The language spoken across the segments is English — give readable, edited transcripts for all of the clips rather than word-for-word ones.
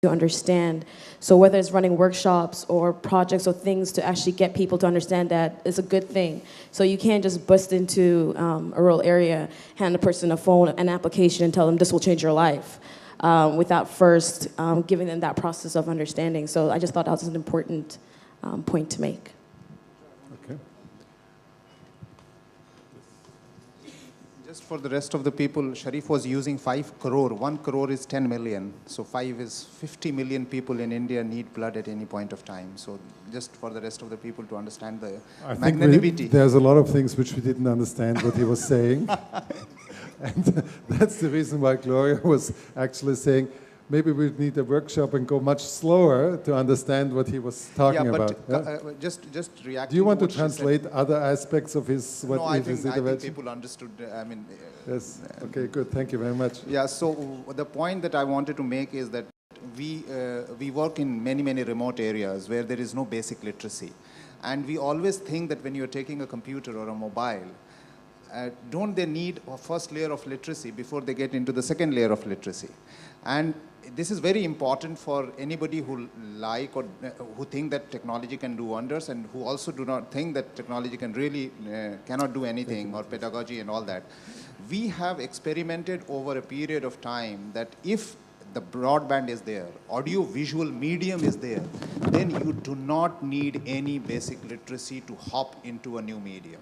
to understand. So whether it's running workshops or projects or things to actually get people to understand that it's a good thing. So you can't just bust into a rural area, hand a person a phone, an application, and tell them this will change your life without first giving them that process of understanding. So I just thought that was an important point to make. Okay. Just for the rest of the people, Sharif was using 5 crore. 1 crore is 10 million. So 5 is 50 million people in India need blood at any point of time. So just for the rest of the people to understand the magnanimity. There's a lot of things which we didn't understand what he was saying. And that's the reason why Gloria was actually saying, maybe we need a workshop and go much slower to understand what he was talking about. Just react. Do you want to translate other aspects of his what I think people understood. Yes. Okay. Good. Thank you very much. Yeah. So the point that I wanted to make is that we work in many remote areas where there is no basic literacy, and we always think that when you're taking a computer or a mobile, don't they need a first layer of literacy before they get into the second layer of literacy? And this is very important for anybody who like or who think that technology can do wonders, and who also do not think that technology can really cannot do anything, or pedagogy and all that. We have experimented over a period of time that if the broadband is there, audio-visual medium is there, then you do not need any basic literacy to hop into a new medium.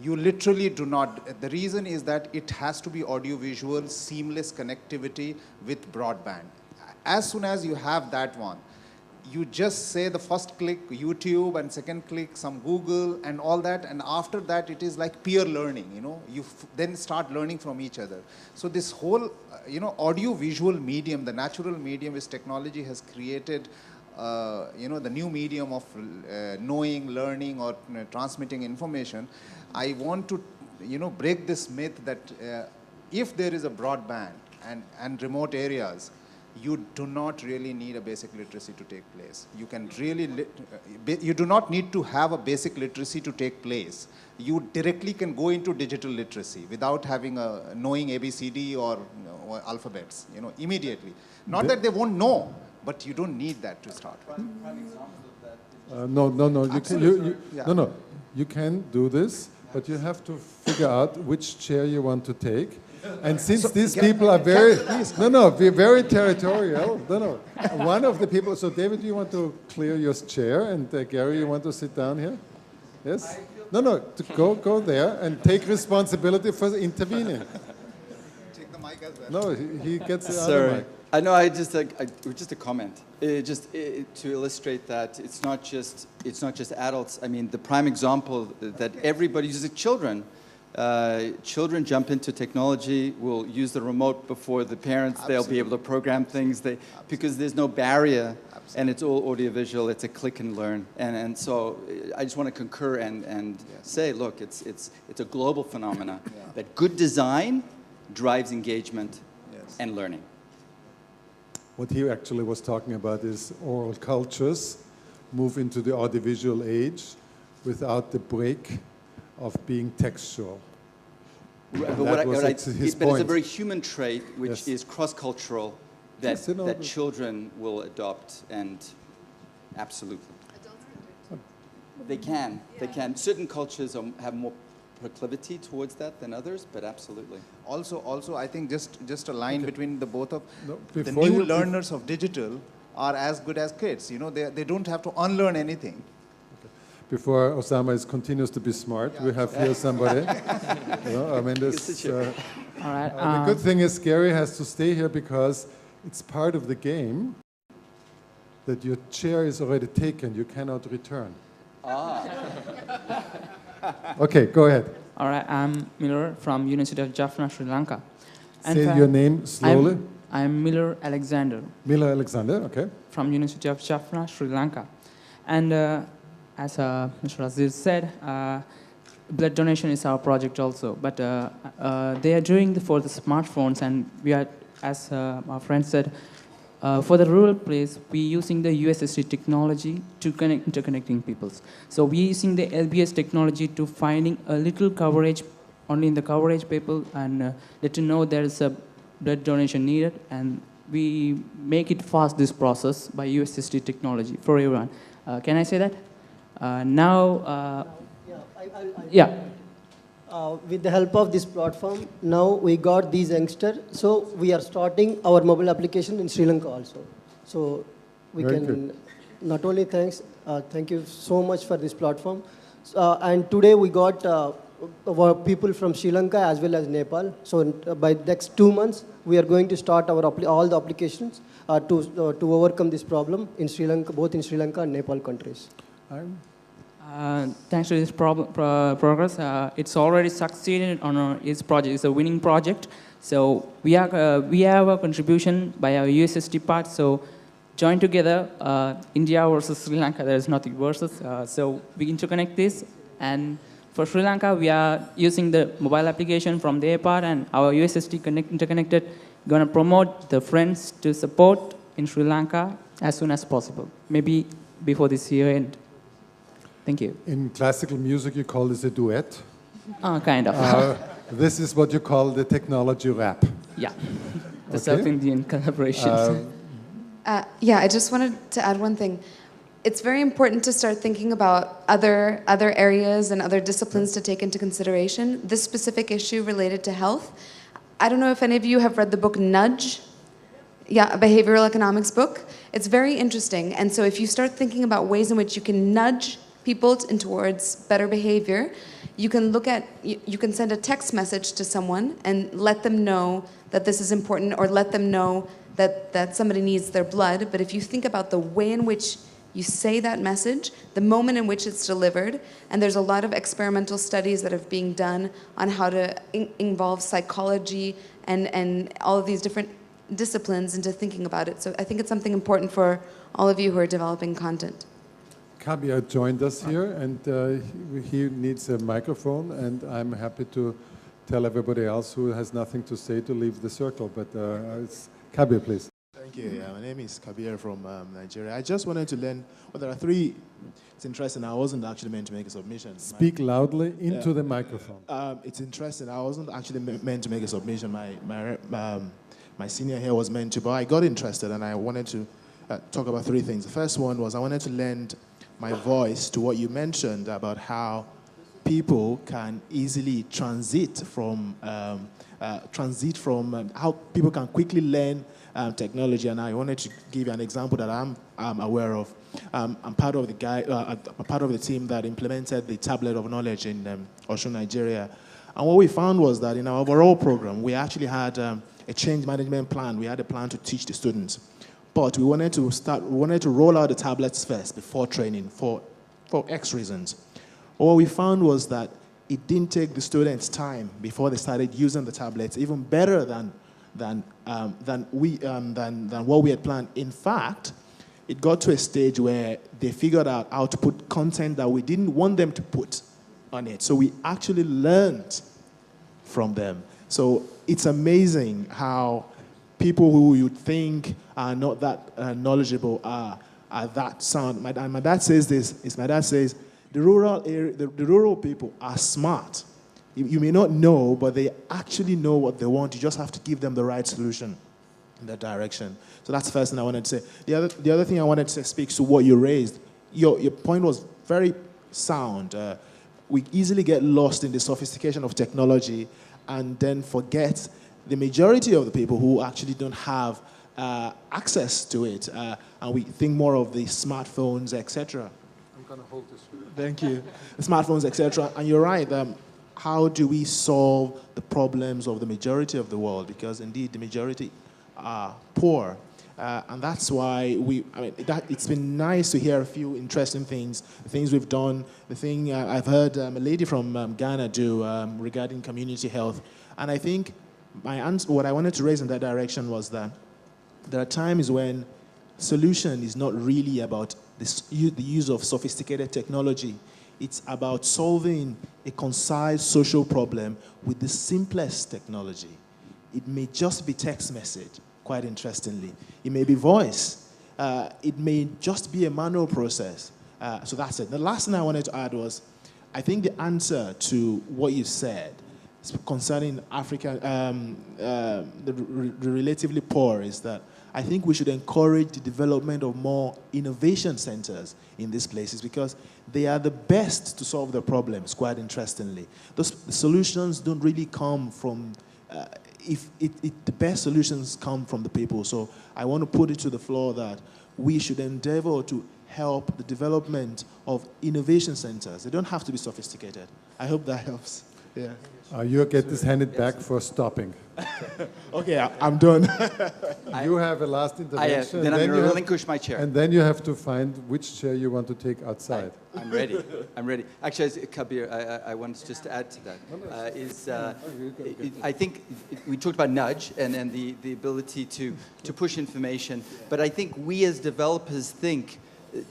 You literally do not. The reason is that it has to be audio-visual, seamless connectivity with broadband. As soon as you have that one, you just say the first click YouTube and second click some Google and all that, and after that it is like peer learning, you know. You then start learning from each other. So this whole, audio-visual medium, the natural medium which technology has created, the new medium of knowing, learning, or transmitting information. I want to, break this myth that if there is a broadband and remote areas, you do not really need a basic literacy to take place. You can really, you do not need to have a basic literacy to take place. You directly can go into digital literacy without having knowing ABCD or alphabets, immediately. Not that they won't know, but you don't need that to start with. No. You can do this, but you have to figure out which chair you want to take. And since these people are very, we're very territorial. One of the people, so David, do you want to clear your chair? And Gary, you want to sit down here? Yes? Go there and take responsibility for intervening. Take the mic as well. No, he gets the other mic. I know. Just a comment. To illustrate that it's not just adults. I mean, the prime example that everybody uses is children. Children jump into technology, will use the remote before the parents. Absolutely. They'll be able to program things because there's no barrier. Absolutely. And it's all audiovisual. It's a click and learn. And so I just want to concur and say, look, it's a global phenomenon. That good design drives engagement and learning. What he actually was talking about is oral cultures move into the audiovisual age without the break of being textual. But it's a very human trait, which is cross-cultural, that children will adopt, and absolutely. They can. Certain cultures have more proclivity towards that than others, but absolutely. Also, I think just a line between the both of the new learners of digital are as good as kids. They don't have to unlearn anything. Before Osama continues to be smart, we have here somebody. All right. The good thing is Gary has to stay here because it's part of the game that your chair is already taken. You cannot return. Okay, go ahead. All right, I'm Miller from University of Jaffna, Sri Lanka. Say your name slowly. I'm Miller Alexander. Miller Alexander, okay. From University of Jaffna, Sri Lanka. And as Mr. Aziz said, blood donation is our project also. But they are doing for the smartphones, and we are, as our friend said, for the rural place, we're using the WSA technology to interconnecting peoples. So we're using the LBS technology to finding a little coverage, only in the coverage people, and let you know there is a blood donation needed, and we make it fast, this process, by USSD technology for everyone. Can I say that? Yeah. With the help of this platform, now we got these youngsters, so we are starting our mobile application in Sri Lanka also. So we Very can good. not only thank you so much for this platform. And today we got our people from Sri Lanka as well as Nepal. So by next 2 months, we are going to start our all the applications to overcome this problem in Sri Lanka, both in Sri Lanka and Nepal countries. Thanks to this progress, it's already succeeded on its project. It's a winning project. So we have a contribution by our USSD part. So join together, India versus Sri Lanka. There is nothing versus. So we interconnect this. And for Sri Lanka, we are using the mobile application from their part, and our USSD interconnected going to promote the friends to support in Sri Lanka as soon as possible. Maybe before this year end. Thank you. In classical music, you call this a duet. Kind of. This is what you call the technology rap. Yeah. The Okay. South-Indian collaborations. Yeah, I just wanted to add one thing. It's very important to start thinking about other areas and other disciplines to take into consideration. This specific issue related to health. I don't know if any of you have read the book Nudge. Yeah, a behavioral economics book. It's very interesting. And so if you start thinking about ways in which you can nudge people towards better behavior, you can you can send a text message to someone and let them know that this is important, or let them know that somebody needs their blood. But if you think about the way in which you say that message, the moment in which it's delivered, and there's a lot of experimental studies that are being done on how to involve psychology and all of these different disciplines into thinking about it. So I think it's something important for all of you who are developing content. Kabir joined us here, and he needs a microphone, and I'm happy to tell everybody else who has nothing to say to leave the circle. But it's Kabir, please. Thank you. Yeah, my name is Kabir from Nigeria. I just wanted to learn, well, there are three. It's interesting. I wasn't actually meant to make a submission. Speak loudly into the microphone. It's interesting. I wasn't actually meant to make a submission. My senior here was meant to, but I got interested, and I wanted to talk about three things. The first one was I wanted to lend my voice to what you mentioned about how people can easily transit from how people can quickly learn technology. And I wanted to give you an example that I'm aware of. I'm part of the team that implemented the tablet of knowledge in Osun, Nigeria. And what we found was that in our overall program, we actually had a change management plan. We had a plan to teach the students. But we wanted to roll out the tablets first before training for X reasons. What we found was that it didn't take the students time before they started using the tablets, even better than what we had planned. In fact, it got to a stage where they figured out how to put content that we didn't want them to put on it. So we actually learned from them. So it's amazing how people who you'd think are not that knowledgeable are that sound. My dad says this. My dad says the rural people are smart. You may not know, but they actually know what they want. You just have to give them the right solution in that direction. So that's the first thing I wanted to say. The other thing I wanted to say speaks to what you raised. Your point was very sound. We easily get lost in the sophistication of technology and then forget the majority of the people who actually don't have access to it, and we think more of the smartphones, etc. I'm going to hold this. Thank you. The smartphones, etc. And you're right. How do we solve the problems of the majority of the world? Because indeed, the majority are poor, and that's why it's been nice to hear a few interesting things, the things we've done. The thing I've heard a lady from Ghana do regarding community health, and I think what I wanted to raise in that direction was that there are times when solution is not really about the use of sophisticated technology. It's about solving a concise social problem with the simplest technology. It may just be text message, quite interestingly. It may be voice. It may just be a manual process. So that's it. The last thing I wanted to add was, I think the answer to what you said concerning Africa, the relatively poor, is that I think we should encourage the development of more innovation centers in these places because they are the best to solve the problems, quite interestingly. The solutions don't really come from, the best solutions come from the people. So I want to put it to the floor that we should endeavor to help the development of innovation centers. They don't have to be sophisticated. I hope that helps. Yeah. You get this handed back for stopping. Okay, I'm done. You have a last intervention. Then I'm going to relinquish my chair. And then you have to find which chair you want to take outside. I'm ready. I'm ready. Actually, Kabir, I wanted just to add to that. I think we talked about nudge and the ability to push information, but I think we as developers think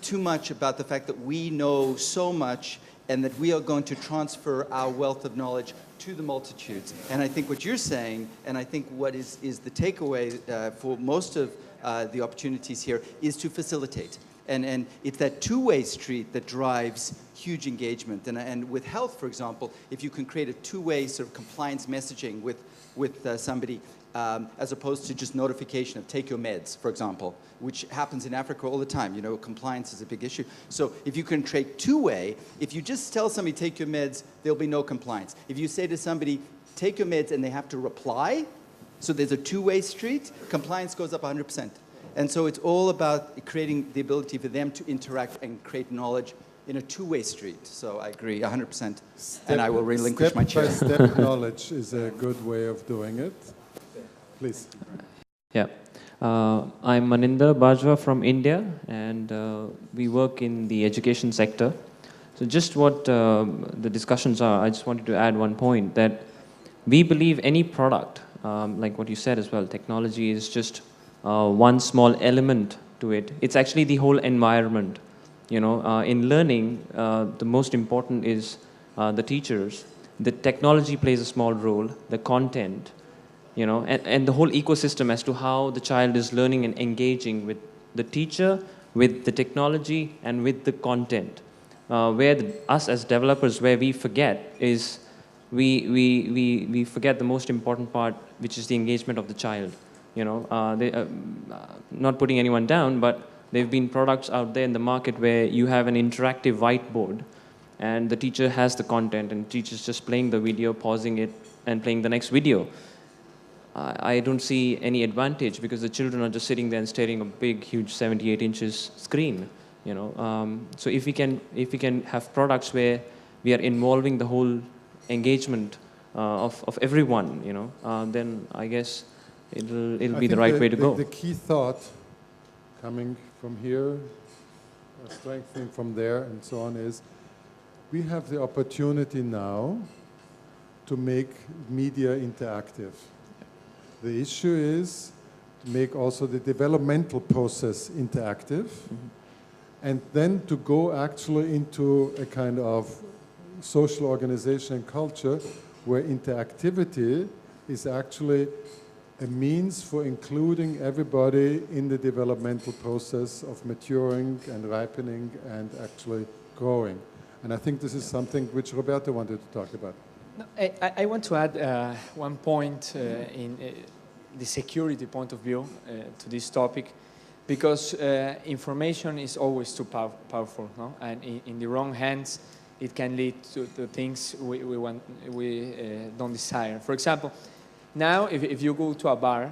too much about the fact that we know so much and that we are going to transfer our wealth of knowledge to the multitudes. And I think what you're saying, and I think what is the takeaway for most of the opportunities here, is to facilitate. And it's that two-way street that drives huge engagement. And with health, for example, if you can create a two-way sort of compliance messaging with somebody, as opposed to just notification of take your meds, for example, which happens in Africa all the time. You know, compliance is a big issue. So if you can trade two-way, if you just tell somebody take your meds, there'll be no compliance. If you say to somebody take your meds and they have to reply, so there's a two-way street, compliance goes up 100%. And so it's all about creating the ability for them to interact and create knowledge in a two-way street. So I agree 100%. And I will relinquish my chair. Step-by-step knowledge is a good way of doing it. Please. Yeah. I'm Maninder Bajwa from India, and we work in the education sector. So just what the discussions are, I just wanted to add one point, that we believe any product, like what you said as well, technology is just one small element to it. It's actually the whole environment. You know, in learning, the most important is the teachers. The technology plays a small role, the content, you know, and the whole ecosystem as to how the child is learning and engaging with the teacher, with the technology, and with the content. Us as developers, where we forget is we forget the most important part, which is the engagement of the child. You know, not putting anyone down, but there have been products out there in the market where you have an interactive whiteboard, and the teacher has the content, and the teacher's just playing the video, pausing it, and playing the next video. I don't see any advantage because the children are just sitting there and staring at a big, huge 78 inches screen. You know, so if we can have products where we are involving the whole engagement of everyone, you know, then I guess it'll be the right way to go. The key thought coming from here, strengthening from there, and so on, is we have the opportunity now to make media interactive. The issue is to make also the developmental process interactive, and then to go actually into a kind of social organization and culture where interactivity is actually a means for including everybody in the developmental process of maturing and ripening and actually growing. And I think this is something which Roberto wanted to talk about. No, I want to add one point in the security point of view to this topic, because information is always too powerful, no? And in the wrong hands, it can lead to things we don't desire. For example, now if you go to a bar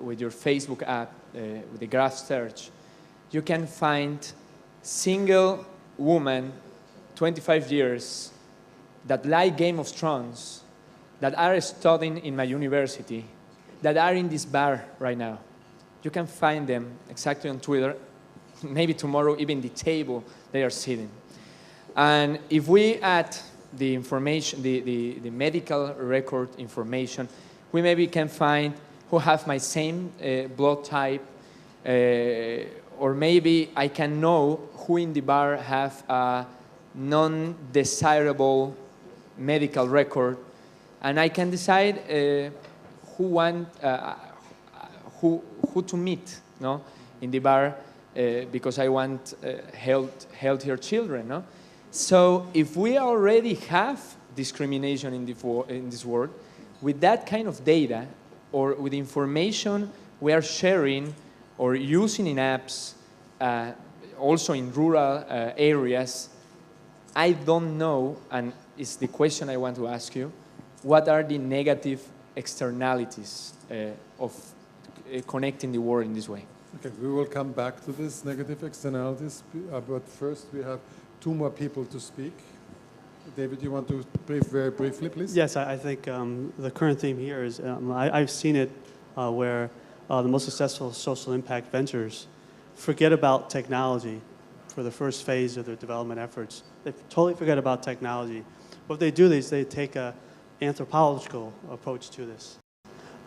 with your Facebook app, with the graph search, you can find single woman, 25 years, that like Game of Thrones, that are studying in my university, that are in this bar right now. You can find them exactly on Twitter, maybe tomorrow, even the table they are sitting. And if we add the information, the medical record information, we maybe can find who have my same blood type, or maybe I can know who in the bar have a non-desirable medical record, and I can decide who to meet, no, in the bar, because I want healthier children, no. So if we already have discrimination in this world, with that kind of data or with information we are sharing or using in apps, also in rural areas, I don't know, and it's the question I want to ask you, what are the negative externalities of connecting the world in this way? Okay, we will come back to this negative externalities, but first we have 2 more people to speak. David, you want to brief very briefly, please? Yes, I think the current theme here is, I've seen it where the most successful social impact ventures forget about technology for the first phase of their development efforts. They totally forget about technology. What they do is they take an anthropological approach to this.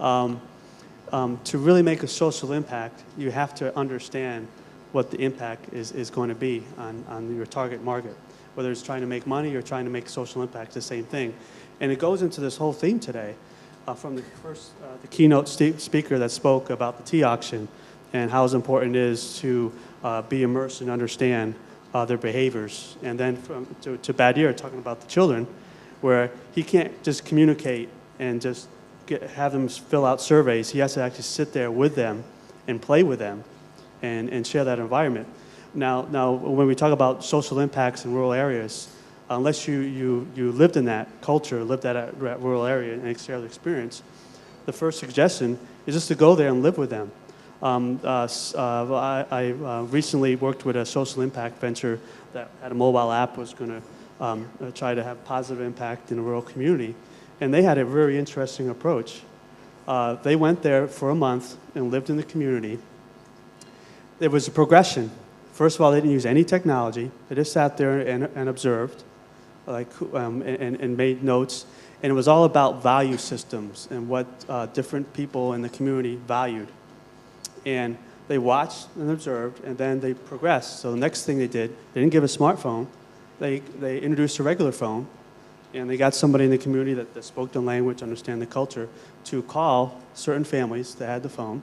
To really make a social impact, you have to understand what the impact is going to be on your target market. Whether it's trying to make money or trying to make social impact, the same thing. And it goes into this whole theme today from the keynote speaker that spoke about the tea auction and how important it is to be immersed and understand their behaviors. And then to Badir talking about the children, where he can't just communicate and just have them fill out surveys. He has to actually sit there with them and play with them and share that environment. Now, when we talk about social impacts in rural areas, unless you lived in that culture, lived at a rural area and share the experience, the first suggestion is just to go there and live with them. I recently worked with a social impact venture that had a mobile app, was going to try to have positive impact in a rural community. And they had a very interesting approach. They went there for a month and lived in the community. There was a progression. First of all, they didn't use any technology. They just sat there and observed, and made notes. And it was all about value systems and what different people in the community valued. And they watched and observed, and then they progressed. So the next thing they did, they didn't give a smartphone. They introduced a regular phone, and they got somebody in the community that spoke the language, understand the culture, to call certain families that had the phone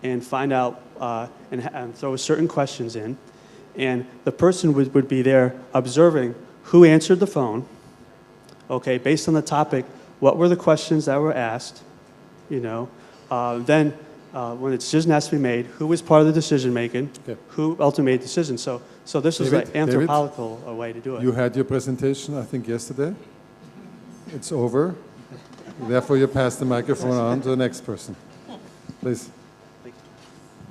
and find out and throw certain questions in. And the person would be there observing who answered the phone, okay, based on the topic, what were the questions that were asked, then when a decision has to be made, who was part of the decision making, who ultimately made the decision. So this is an anthropological way to do it. You had your presentation, I think, yesterday. It's over. Therefore, you pass the microphone on to the next person. Please.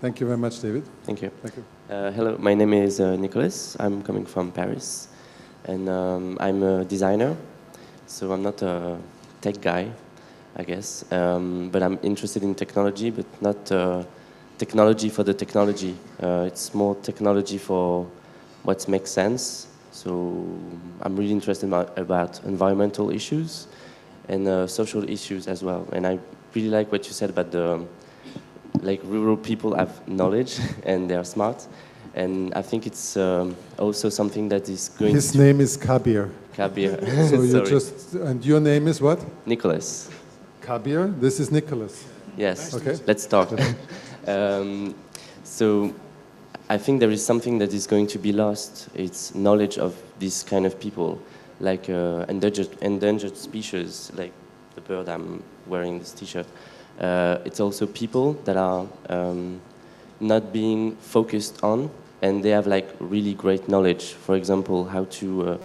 Thank you very much, David. Thank you. Thank you. Hello, my name is Nicholas. I'm coming from Paris, and I'm a designer. So I'm not a tech guy, I guess, but I'm interested in technology, but not technology for the technology. It's more technology for what makes sense. So I'm really interested about environmental issues and social issues as well. And I really like what you said about rural people have knowledge and they are smart. And I think it's also something that is going His name is Kabir. Kabir. So you and your name is what? Nicholas. Kabir, this is Nicholas. Yes. Okay. Let's talk. So I think there is something that is going to be lost. It's knowledge of this kind of people, like endangered species, like the bird I'm wearing this T-shirt. It's also people that are not being focused on, and they have like really great knowledge. For example, how to